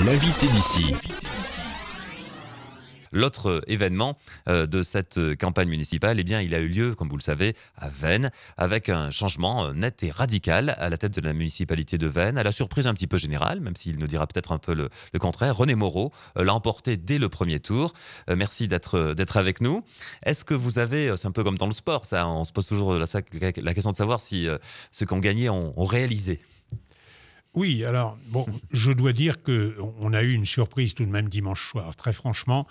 L'invité d'ici. L'autre événement de cette campagne municipale, eh bien, il a eu lieu, comme vous le savez, à Veynes, avec un changement net et radical à la tête de la municipalité de Veynes, à la surprise un petit peu générale, même s'il nous dira peut-être un peu le contraire. René Moreau l'a emporté dès le premier tour. Merci d'être avec nous. Est-ce que vous avez, c'est un peu comme dans le sport, ça, on se pose toujours la question de savoir si ceux qui ont gagné ont réalisé. Oui, alors, bon, je dois dire qu'on a eu une surprise tout de même dimanche soir. Très franchement,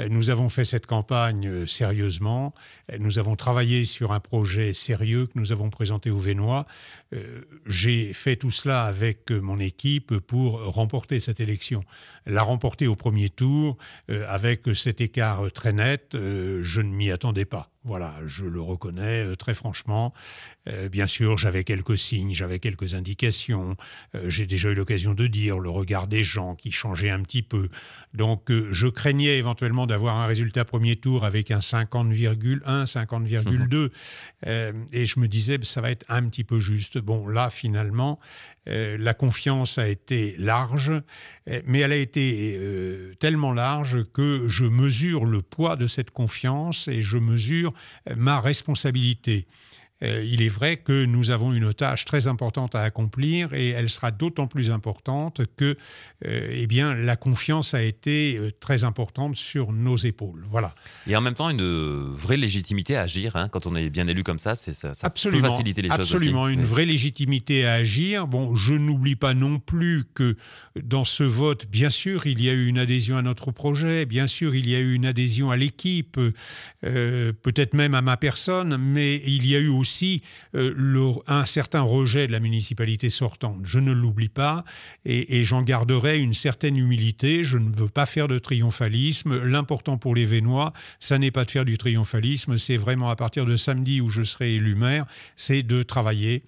nous avons fait cette campagne sérieusement. Nous avons travaillé sur un projet sérieux que nous avons présenté aux Veynois. J'ai fait tout cela avec mon équipe pour remporter cette élection. La remporter au premier tour, avec cet écart très net, je ne m'y attendais pas. Voilà, je le reconnais très franchement. Bien sûr, j'avais quelques signes, j'avais quelques indications. J'ai déjà eu l'occasion de dire le regard des gens qui changeait un petit peu. Donc, je craignais éventuellement d'avoir un résultat premier tour avec un 50,1, 50,2. Et je me disais, ça va être un petit peu juste. Bon, là, finalement, la confiance a été large, mais elle a été tellement large que je mesure le poids de cette confiance et je mesure ma responsabilité. Il est vrai que nous avons une tâche très importante à accomplir et elle sera d'autant plus importante que eh bien, la confiance a été très importante sur nos épaules. Voilà. Et en même temps, une vraie légitimité à agir. Hein, quand on est bien élu comme ça peut faciliter les choses aussi. Absolument, une vraie légitimité à agir. Bon, je n'oublie pas non plus que dans ce vote, bien sûr, il y a eu une adhésion à notre projet, bien sûr, il y a eu une adhésion à l'équipe, peut-être même à ma personne, mais il y a eu aussi un certain rejet de la municipalité sortante. Je ne l'oublie pas et j'en garderai une certaine humilité. Je ne veux pas faire de triomphalisme. L'important pour les Veynois, ça n'est pas de faire du triomphalisme, c'est vraiment à partir de samedi où je serai élu maire, c'est de travailler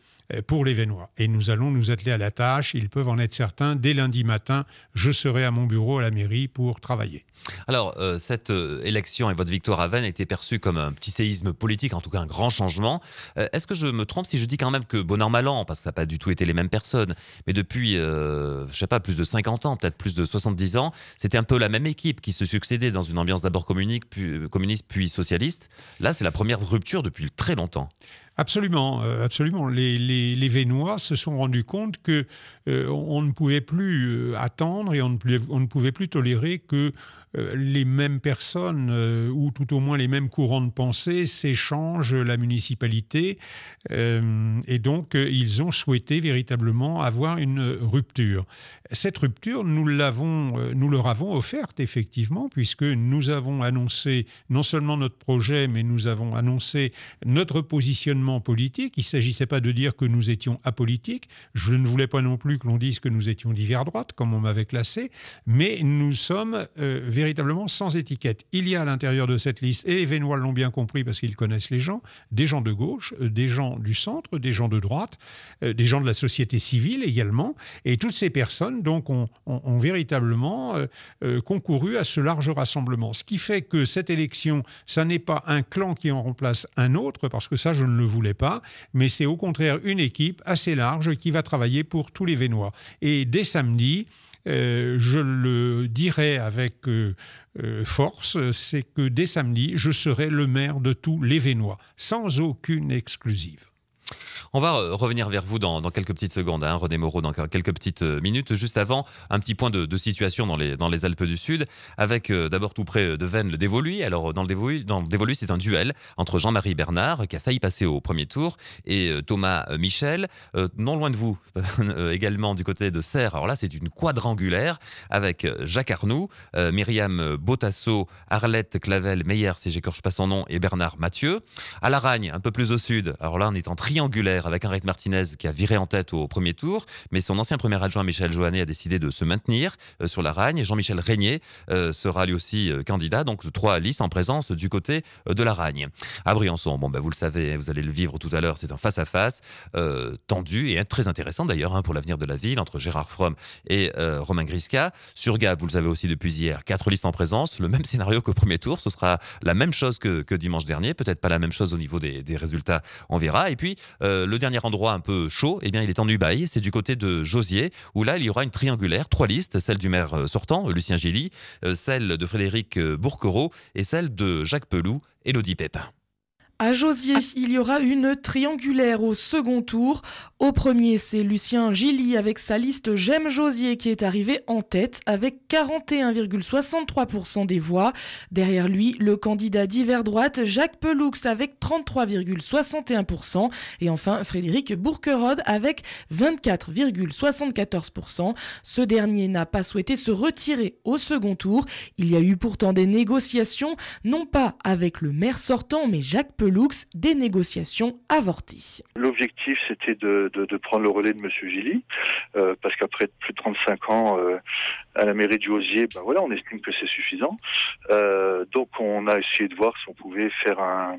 pour les Veynois. Et nous allons nous atteler à la tâche, ils peuvent en être certains. Dès lundi matin, je serai à mon bureau à la mairie pour travailler. Alors, cette élection et votre victoire à Veynes a été perçue comme un petit séisme politique, en tout cas un grand changement. Est-ce que je me trompe si je dis quand même que, bon an, mal an, parce que ça n'a pas du tout été les mêmes personnes, mais depuis, je ne sais pas, plus de 50 ans, peut-être plus de 70 ans, c'était un peu la même équipe qui se succédait dans une ambiance d'abord communiste, puis socialiste. Là, c'est la première rupture depuis très longtemps. Absolument, absolument. Les Veynois se sont rendus compte que on ne pouvait plus attendre et on ne pouvait plus tolérer que les mêmes personnes ou tout au moins les mêmes courants de pensée s'échangent la municipalité et donc ils ont souhaité véritablement avoir une rupture. Cette rupture, nous leur avons offerte effectivement puisque nous avons annoncé non seulement notre projet mais nous avons annoncé notre positionnement politique. Il ne s'agissait pas de dire que nous étions apolitiques. Je ne voulais pas non plus que l'on dise que nous étions divers droite comme on m'avait classé, mais nous sommes véritablement sans étiquette. Il y a à l'intérieur de cette liste, et les Veynois l'ont bien compris parce qu'ils connaissent les gens, des gens de gauche, des gens du centre, des gens de droite, des gens de la société civile également. Et toutes ces personnes donc, ont véritablement concouru à ce large rassemblement. Ce qui fait que cette élection, ça n'est pas un clan qui en remplace un autre, parce que ça, je ne le voulais pas, mais c'est au contraire une équipe assez large qui va travailler pour tous les Veynois. Et dès samedi, je le dirai avec force, c'est que dès samedi, je serai le maire de tous les Veynois, sans aucune exclusive. On va revenir vers vous dans quelques petites secondes, hein, René Moreau, dans quelques petites minutes. Juste avant, un petit point de situation dans les Alpes du Sud, avec d'abord tout près de Veynes, le Dévoluy. Alors, dans le Dévoluy, c'est un duel entre Jean-Marie Bernard, qui a failli passer au premier tour, et Thomas Michel. Non loin de vous, également du côté de Serres. Alors là, c'est une quadrangulaire avec Jacques Arnoux, Myriam Botasso, Arlette Clavel-Meyer, si j'écorche pas son nom, et Bernard Mathieu. À Laragne, un peu plus au sud, alors là, on est en triangulaire avec Henriette Martinez qui a viré en tête au premier tour, mais son ancien premier adjoint Michel Joannet a décidé de se maintenir sur la Ragne. Jean-Michel Régnier sera lui aussi candidat, donc 3 listes en présence du côté de la Ragne. À Briançon, vous le savez, vous allez le vivre tout à l'heure, c'est un face-à-face tendu et très intéressant d'ailleurs pour l'avenir de la ville, entre Gérard Fromm et Romain Grisca. Sur Gap, vous le savez aussi depuis hier, 4 listes en présence, le même scénario qu'au premier tour, ce sera la même chose que dimanche dernier, peut-être pas la même chose au niveau des résultats, on verra. Et puis Le dernier endroit un peu chaud, eh bien, il est en Ubaye, c'est du côté de Josier, où là, il y aura une triangulaire, 3 listes, celle du maire sortant, Lucien Gilly, celle de Frédéric Bourquereau et celle de Jacques Peloux, Élodie Pépin. À Josier, il y aura une triangulaire au second tour. Au premier, c'est Lucien Gilly avec sa liste J'aime Josier qui est arrivé en tête avec 41,63% des voix. Derrière lui, le candidat d'hiver droite Jacques Peloux avec 33,61%. Et enfin, Frédéric Bourquereau avec 24,74%. Ce dernier n'a pas souhaité se retirer au second tour. Il y a eu pourtant des négociations, non pas avec le maire sortant, mais Jacques Peloux, des négociations avortées. L'objectif, c'était de prendre le relais de M. Gilly, parce qu'après plus de 35 ans à la mairie de Josier, on estime que c'est suffisant. Donc on a essayé de voir si on pouvait faire un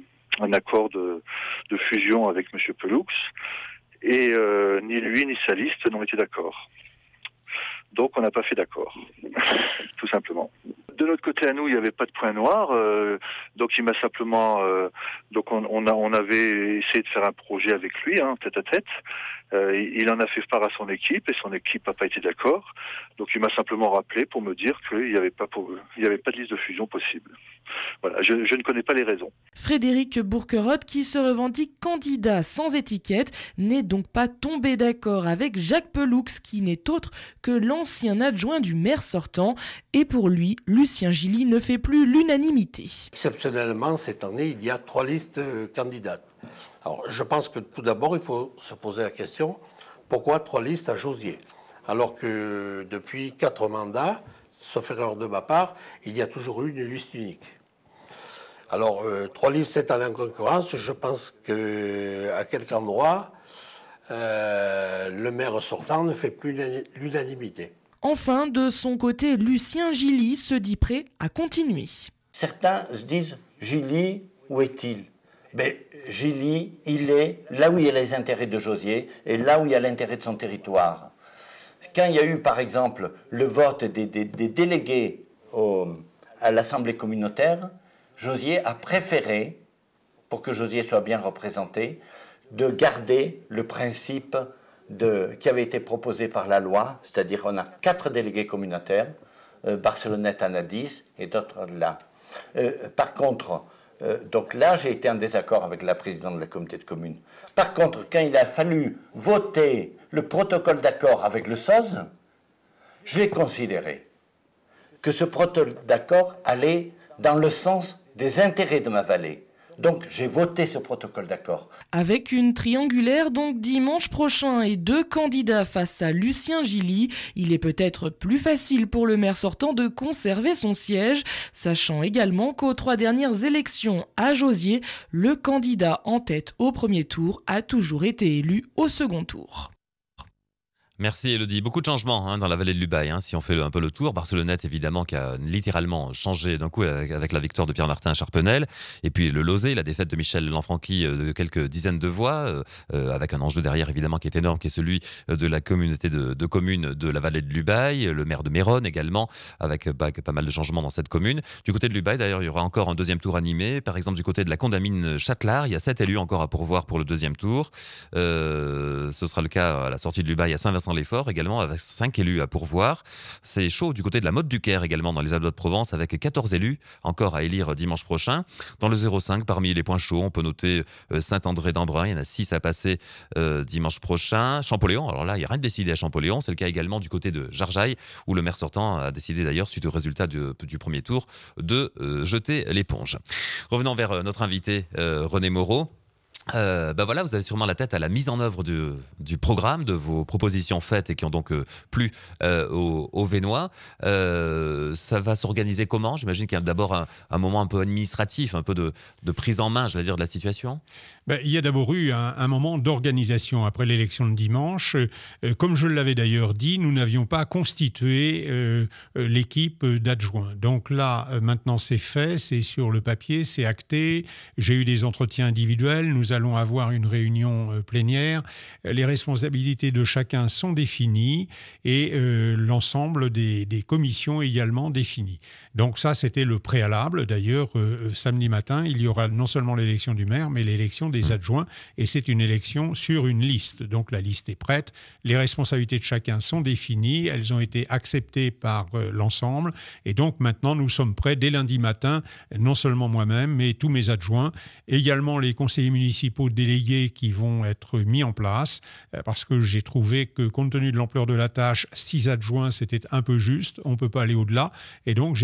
accord de fusion avec M. Peloux, et ni lui ni sa liste n'ont été d'accord. Donc on n'a pas fait d'accord, tout simplement. De notre côté à nous, il n'y avait pas de point noir, donc il m'a simplement, on avait essayé de faire un projet avec lui, tête à tête. Il en a fait part à son équipe et son équipe n'a pas été d'accord. Donc il m'a simplement rappelé pour me dire qu'il n'y avait pas de liste de fusion possible. Voilà, je ne connais pas les raisons. Frédéric Bourquereau, qui se revendique candidat sans étiquette, n'est donc pas tombé d'accord avec Jacques Peloux, qui n'est autre que l'ancien adjoint du maire sortant. Et pour lui, Lucien Gilly ne fait plus l'unanimité. Exceptionnellement, cette année, il y a 3 listes candidates. Alors, je pense que tout d'abord, il faut se poser la question, pourquoi 3 listes à Josier? Alors que depuis 4 mandats, sauf erreur de ma part, il y a toujours eu une liste unique. Alors, 3 listes cette année en concurrence, je pense qu'à quelque endroit, le maire sortant ne fait plus l'unanimité. Enfin, de son côté, Lucien Gilly se dit prêt à continuer. Certains se disent, Gilly, où est-il? Gilly, il est là où il y a les intérêts de Josier et là où il y a l'intérêt de son territoire. Quand il y a eu, par exemple, le vote des délégués à l'Assemblée communautaire, Josier a préféré, pour que Josier soit bien représenté, de garder le principe qui avait été proposé par la loi, c'est-à-dire on a 4 délégués communautaires, Barcelonnette en a 10 et d'autres là. Par contre, donc là, j'ai été en désaccord avec la présidente de la communauté de communes. Par contre, quand il a fallu voter le protocole d'accord avec le SOS, j'ai considéré que ce protocole d'accord allait dans le sens des intérêts de ma vallée. Donc, j'ai voté ce protocole d'accord. Avec une triangulaire donc dimanche prochain et 2 candidats face à Lucien Gilly, il est peut-être plus facile pour le maire sortant de conserver son siège, sachant également qu'aux 3 dernières élections à Josier, le candidat en tête au premier tour a toujours été élu au second tour. Merci Élodie. Beaucoup de changements dans la vallée de l'Ubaye, si on fait un peu le tour. Barcelonnette, évidemment, qui a littéralement changé d'un coup avec la victoire de Pierre-Martin à Charpenel. Et puis le Lozé, la défaite de Michel Lanfranchi de quelques dizaines de voix, avec un enjeu derrière, évidemment, qui est énorme, qui est celui de la communauté de communes de la vallée de l'Ubaye. Le maire de Méronne également, avec pas mal de changements dans cette commune. Du côté de l'Ubaye, d'ailleurs, il y aura encore un deuxième tour animé. Par exemple, du côté de la Condamine Châtelard, il y a 7 élus encore à pourvoir pour le deuxième tour. Ce sera le cas à la sortie de l'Ubaye à Saint-Vincent l'Effort également, avec 5 élus à pourvoir. C'est chaud du côté de la Motte du Caire également dans les Alpes de Provence, avec 14 élus encore à élire dimanche prochain. Dans le 05, parmi les points chauds, on peut noter Saint-André-d'Embrun, il y en a 6 à passer dimanche prochain. Champollion, alors là, il n'y a rien de décidé à Champollion, c'est le cas également du côté de Jarjaille, où le maire sortant a décidé d'ailleurs, suite au résultat du premier tour, de jeter l'éponge. Revenons vers notre invité René Moreau. Voilà, vous avez sûrement la tête à la mise en œuvre du programme, de vos propositions faites et qui ont donc plu aux Vénois. Ça va s'organiser comment? J'imagine qu'il y a d'abord un moment un peu administratif, un peu de prise en main, je vais dire, de la situation. Il y a d'abord eu un moment d'organisation après l'élection de dimanche. Comme je l'avais d'ailleurs dit, nous n'avions pas constitué l'équipe d'adjoints. Donc là, maintenant c'est fait, c'est sur le papier, c'est acté. J'ai eu des entretiens individuels, nous allons avoir une réunion plénière. Les responsabilités de chacun sont définies et l'ensemble des commissions également définies. Donc ça, c'était le préalable. D'ailleurs, samedi matin, il y aura non seulement l'élection du maire, mais l'élection des des adjoints et c'est une élection sur une liste. Donc la liste est prête, les responsabilités de chacun sont définies, elles ont été acceptées par l'ensemble et donc maintenant nous sommes prêts dès lundi matin, non seulement moi-même mais tous mes adjoints, également les conseillers municipaux délégués qui vont être mis en place parce que j'ai trouvé que compte tenu de l'ampleur de la tâche, 6 adjoints c'était un peu juste, on ne peut pas aller au-delà et donc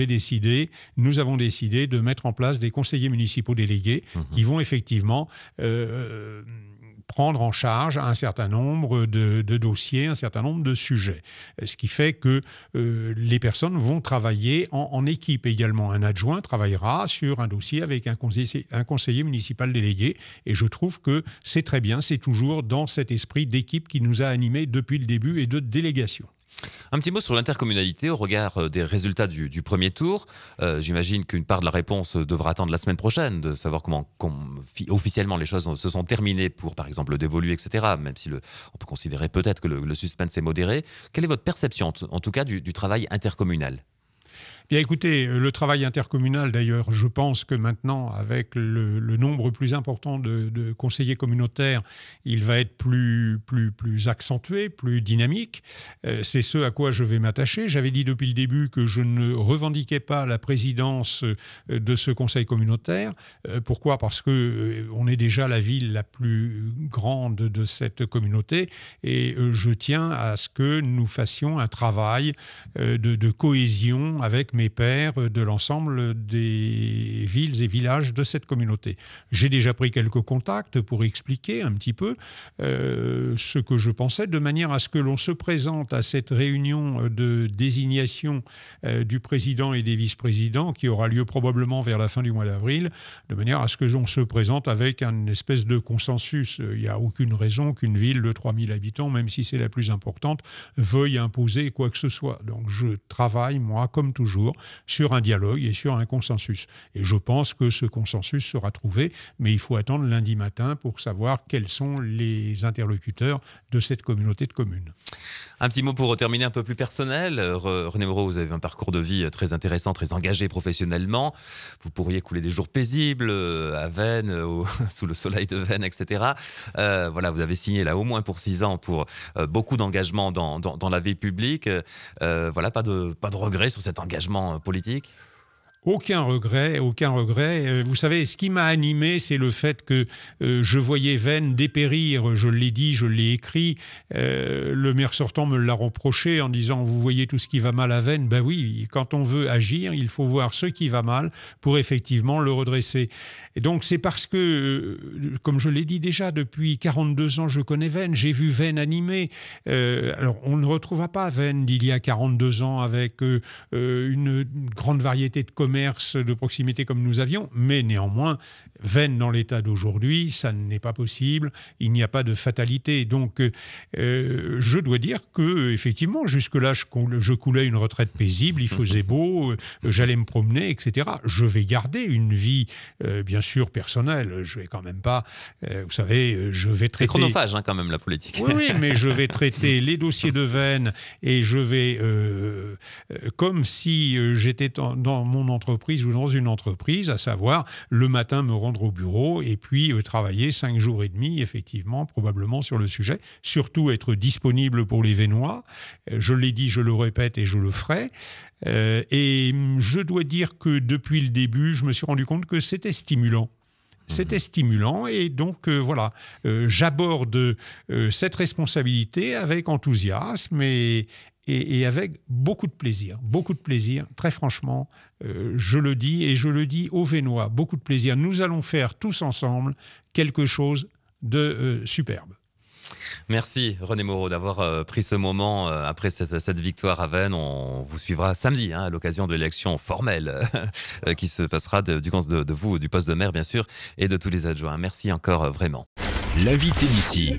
nous avons décidé de mettre en place des conseillers municipaux délégués qui vont effectivement prendre en charge un certain nombre de dossiers, un certain nombre de sujets. Ce qui fait que les personnes vont travailler en équipe également. Un adjoint travaillera sur un dossier avec un conseiller municipal délégué et je trouve que c'est très bien, c'est toujours dans cet esprit d'équipe qui nous a animés depuis le début et de délégation. Un petit mot sur l'intercommunalité au regard des résultats du premier tour. J'imagine qu'une part de la réponse devra attendre la semaine prochaine, de savoir comment officiellement les choses se sont terminées pour, par exemple, le dévolu, etc. Même si on peut considérer peut-être que le suspense est modéré. Quelle est votre perception, en tout cas, du travail intercommunal ? Bien écoutez, le travail intercommunal d'ailleurs, je pense que maintenant avec le nombre plus important de conseillers communautaires, il va être plus accentué, plus dynamique. C'est ce à quoi je vais m'attacher. J'avais dit depuis le début que je ne revendiquais pas la présidence de ce conseil communautaire. Pourquoi ? Parce que on est déjà la ville la plus grande de cette communauté et je tiens à ce que nous fassions un travail de cohésion avec mes pairs de l'ensemble des villes et villages de cette communauté. J'ai déjà pris quelques contacts pour expliquer un petit peu ce que je pensais, de manière à ce que l'on se présente à cette réunion de désignation du président et des vice-présidents qui aura lieu probablement vers la fin du mois d'avril, de manière à ce que l'on se présente avec une espèce de consensus. Il n'y a aucune raison qu'une ville de 3000 habitants, même si c'est la plus importante, veuille imposer quoi que ce soit. Donc je travaille, moi, comme toujours, sur un dialogue et sur un consensus. Et je pense que ce consensus sera trouvé, mais il faut attendre lundi matin pour savoir quels sont les interlocuteurs de cette communauté de communes. Un petit mot pour terminer un peu plus personnel. René Moreau, vous avez un parcours de vie très intéressant, très engagé professionnellement. Vous pourriez couler des jours paisibles à Veynes, sous le soleil de Veynes, etc. Voilà, vous avez signé là au moins pour 6 ans pour beaucoup d'engagement dans la vie publique. Voilà, pas de regret sur cet engagement politique ? Aucun regret, aucun regret. Vous savez, ce qui m'a animé, c'est le fait que je voyais Veynes dépérir. Je l'ai dit, je l'ai écrit. Le maire sortant me l'a reproché en disant « Vous voyez tout ce qui va mal à Veynes ?» Ben oui, quand on veut agir, il faut voir ce qui va mal pour effectivement le redresser. Et donc c'est parce que, comme je l'ai dit déjà, depuis 42 ans, je connais Veynes. J'ai vu Veynes animé. Alors, on ne retrouvera pas Veynes d'il y a 42 ans avec une grande variété de commerces de proximité comme nous avions, mais néanmoins, Veynes dans l'état d'aujourd'hui, ça n'est pas possible, il n'y a pas de fatalité. Donc, je dois dire que effectivement, jusque-là, je coulais une retraite paisible, il faisait beau, j'allais me promener, etc. Je vais garder une vie, bien sûr, personnelle. Je vais quand même pas, vous savez, je vais traiter... C'est chronophage, hein, quand même, la politique. Oui, mais je vais traiter les dossiers de Veynes et je vais, comme si j'étais dans mon entreprise ou dans une entreprise, à savoir le matin me rendre au bureau et puis travailler 5 jours et demi, effectivement, probablement sur le sujet. Surtout être disponible pour les Veynois. Je l'ai dit, je le répète et je le ferai. Et je dois dire que depuis le début, je me suis rendu compte que c'était stimulant. C'était stimulant et donc voilà, j'aborde cette responsabilité avec enthousiasme et avec beaucoup de plaisir, très franchement, je le dis et je le dis aux Veynois, beaucoup de plaisir. Nous allons faire tous ensemble quelque chose de superbe. Merci René Moreau d'avoir pris ce moment après cette victoire à Veynes. On vous suivra samedi à l'occasion de l'élection formelle qui se passera du vous, du poste de maire bien sûr, et de tous les adjoints. Merci encore vraiment. L'invité d'ici.